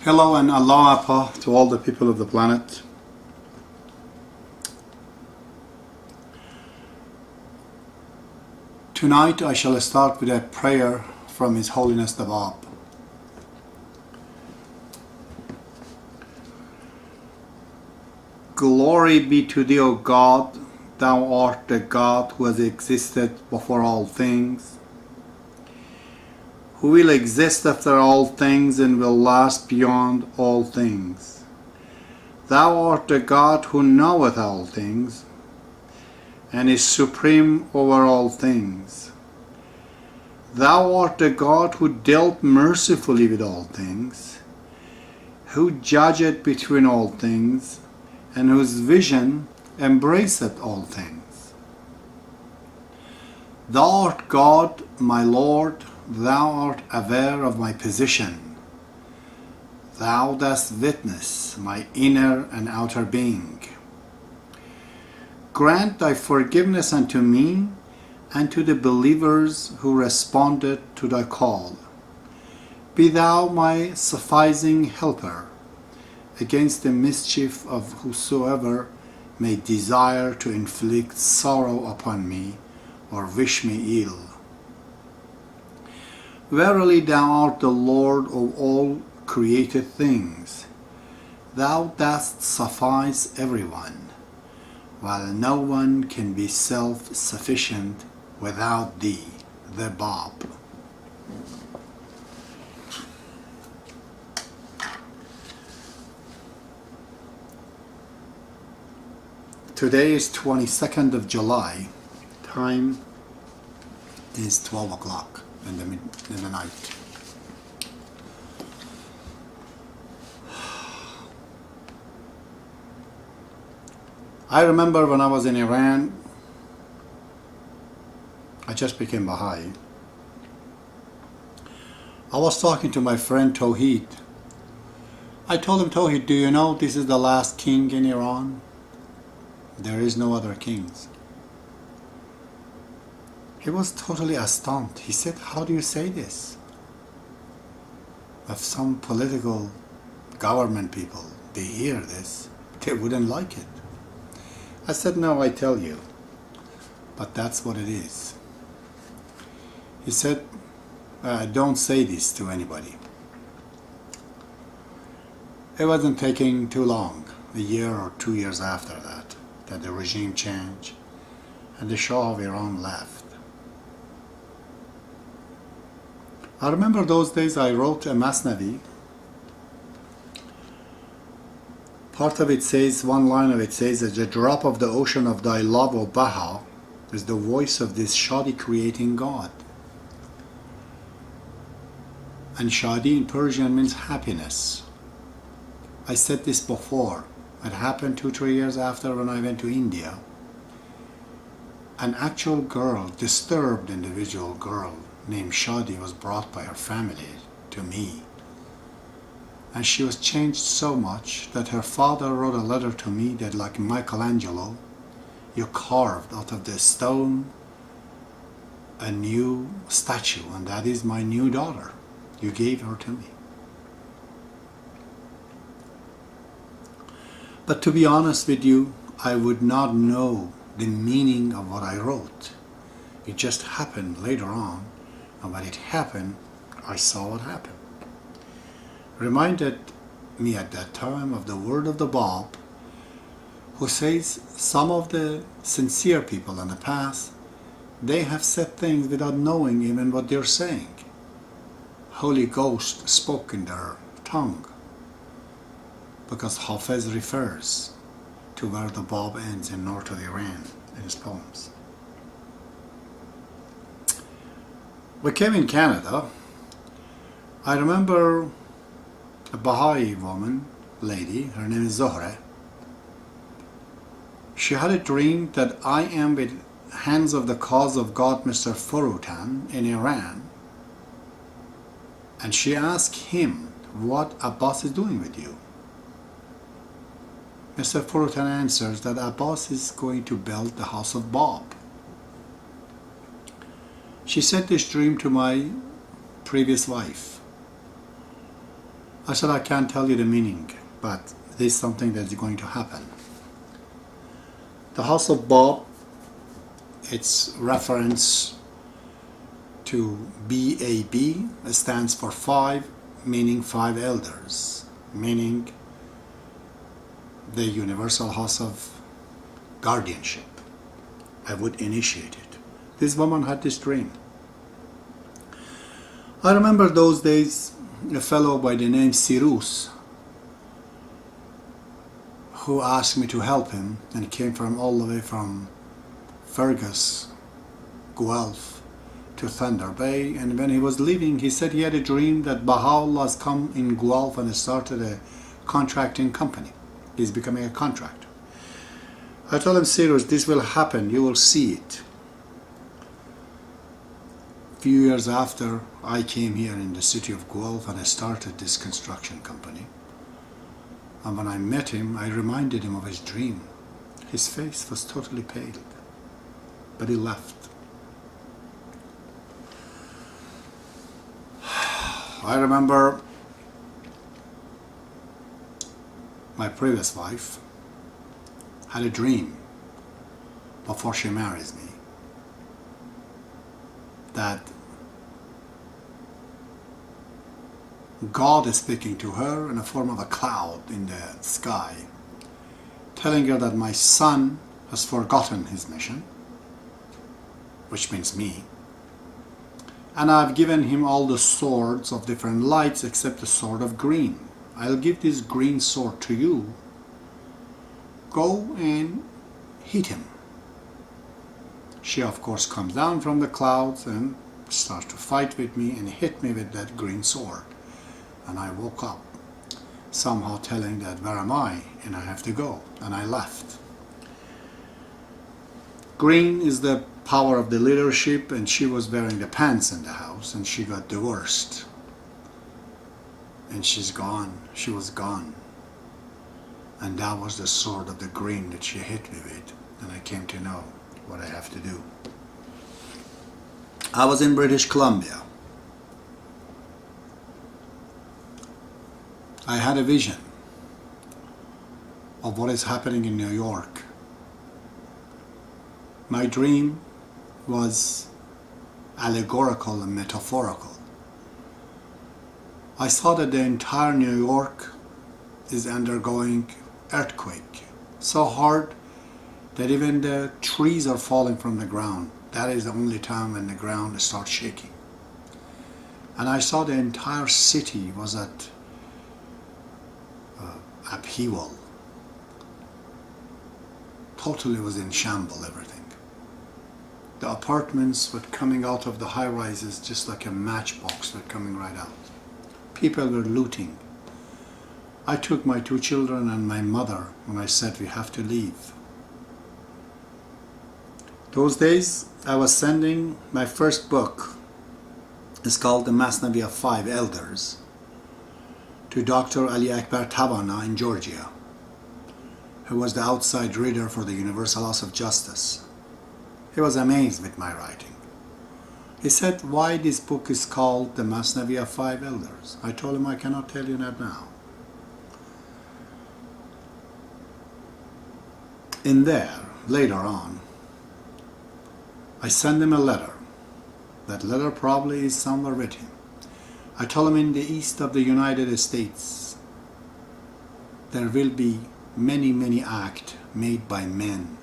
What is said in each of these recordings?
Hello and aloha to all the people of the planet. Tonight I shall start with a prayer from His Holiness the Bab. Glory be to Thee, O God, Thou art the God who has existed before all things, who will exist after all things and will last beyond all things. Thou art the God who knoweth all things, and is supreme over all things. Thou art the God who dealt mercifully with all things, who judgeth between all things, and whose vision embraceth all things. Thou art God, my Lord, Thou art aware of my position. Thou dost witness my inner and outer being. Grant Thy forgiveness unto me and to the believers who responded to Thy call. Be Thou my sufficing helper against the mischief of whosoever may desire to inflict sorrow upon me or wish me ill. Verily Thou art the Lord of all created things. Thou dost suffice everyone, while no one can be self-sufficient without Thee, the Bab. Today is 22nd of July. Time is 12 o'clock. In the night. I remember when I was in Iran, I just became Baha'i. I was talking to my friend Tawheed. I told him, Tawheed, do you know this is the last king in Iran? There is no other kings. He was totally astounded. He said, how do you say this? If some political government people, they hear this, they wouldn't like it. I said, no, I tell you, but that's what it is. He said, don't say this to anybody. It wasn't taking too long, a year or 2 years after that the regime changed and the Shah of Iran left. I remember those days I wrote a Masnavi. Part of it says, one line of it says, that the drop of the ocean of Thy love, O Baha, is the voice of this Shadi creating God. And Shadi in Persian means happiness. I said this before. It happened 2-3 years after when I went to India. An actual girl, disturbed individual girl, named Shadi was brought by her family to me, and she was changed so much that her father wrote a letter to me that, like Michelangelo, you carved out of the stone a new statue, and that is my new daughter. You gave her to me. But to be honest with you, I would not know the meaning of what I wrote. It just happened later on. And when it happened, I saw what happened. Reminded me at that time of the word of the Bab, who says some of the sincere people in the past, they have said things without knowing even what they're saying. Holy Ghost spoke in their tongue, because Hafiz refers to where the Bab ends in north of Iran in his poems. We came in Canada. I remember a Baha'i woman, lady, her name is Zohra. She had a dream that I am with hands of the cause of God, Mr. Furutan, in Iran. And she asked him what Abbas is doing with you. Mr. Furutan answers that Abbas is going to build the house of Bab. She said this dream to my previous wife. I said, I can't tell you the meaning, but this is something that's going to happen. The house of Bob, it's reference to BAB, it stands for 5, meaning 5 elders, meaning the universal house of guardianship. I would initiate it. This woman had this dream. I remember those days a fellow by the name Cyrus who asked me to help him, and he came from all the way from Fergus, Guelph to Thunder Bay, and when he was leaving he said he had a dream that Baha'ullah has come in Guelph and started a contracting company. He's becoming a contractor. I told him, Cyrus, this will happen, you will see it. Few years after, I came here in the city of Guelph and I started this construction company. And when I met him, I reminded him of his dream. His face was totally pale, but he left. I remember my previous wife had a dream before she marries me that God is speaking to her in the form of a cloud in the sky, telling her that my son has forgotten his mission, which means me, and I've given him all the swords of different lights except the sword of green. I'll give this green sword to you. Go and hit him. She of course comes down from the clouds and starts to fight with me and hit me with that green sword. And I woke up, somehow telling that, where am I? And I have to go. And I left. Green is the power of the leadership, and she was wearing the pants in the house, and she got divorced. And she's gone. She was gone. And that was the sword of the green that she hit me with. And I came to know what I have to do. I was in British Columbia. I had a vision of what is happening in New York. My dream was allegorical and metaphorical. I saw that the entire New York is undergoing earthquake, so hard that even the trees are falling from the ground. That is the only time when the ground starts shaking. And I saw the entire city was at upheaval. Totally was in shambles, everything. The apartments were coming out of the high rises just like a matchbox were coming right out. People were looting. I took my 2 children and my mother when I said we have to leave. Those days I was sending my first book. It's called The Masnavi of 5 Elders to Dr. Ali Akbar Tawana in Georgia, who was the outside reader for the Universal House of Justice. He was amazed with my writing. He said, why this book is called The Masnavi of 5 Elders? I told him, I cannot tell you that now. In there, later on, I sent him a letter. That letter probably is somewhere with him. I told him, in the east of the United States, there will be many acts made by men.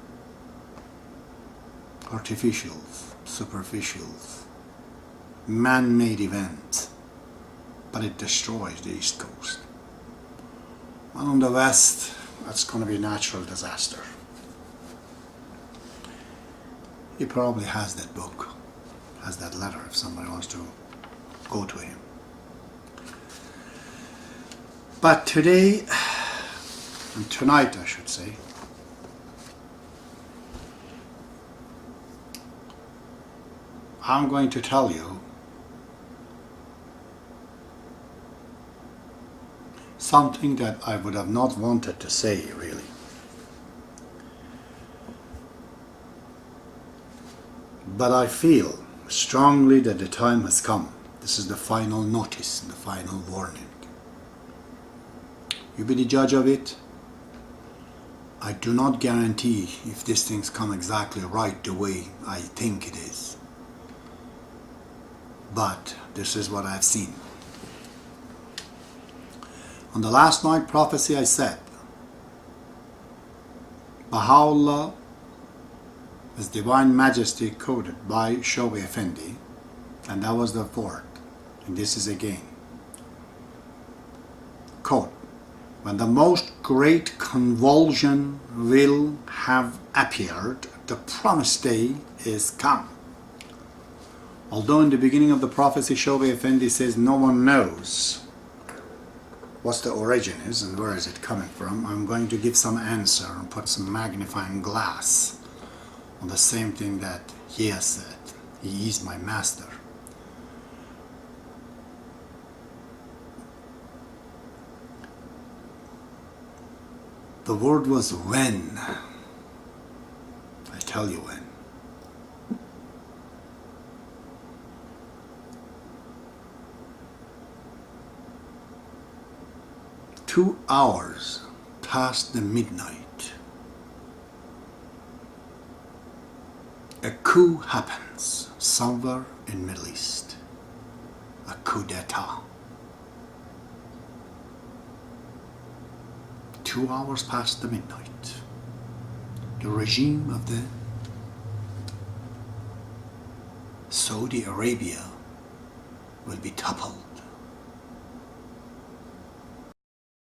Artificials, superficials, man-made events, but it destroys the East Coast. And on the West, that's going to be a natural disaster. He probably has that book, has that letter, if somebody wants to go to him. But today, and tonight I should say, I'm going to tell you something that I would have not wanted to say, really. But I feel strongly that the time has come. This is the final notice and the final warning. You be the judge of it. I do not guarantee if these things come exactly right the way I think it is. But this is what I've seen. On the last night prophecy I said, Baha'ullah, His Divine Majesty, quoted by Shobi Effendi, and that was the fourth, and this is again. Quote, when the most great convulsion will have appeared, the promised day is come. Although in the beginning of the prophecy Shobi Effendi says no one knows what the origin is and where is it coming from, I'm going to give some answer and put some magnifying glass on the same thing that he has said. He is my master. The word was when. I tell you when. Two hours past the midnight, a coup happens somewhere in Middle East. A coup d'etat. 2 hours past the midnight, the regime of the Saudi Arabia will be toppled.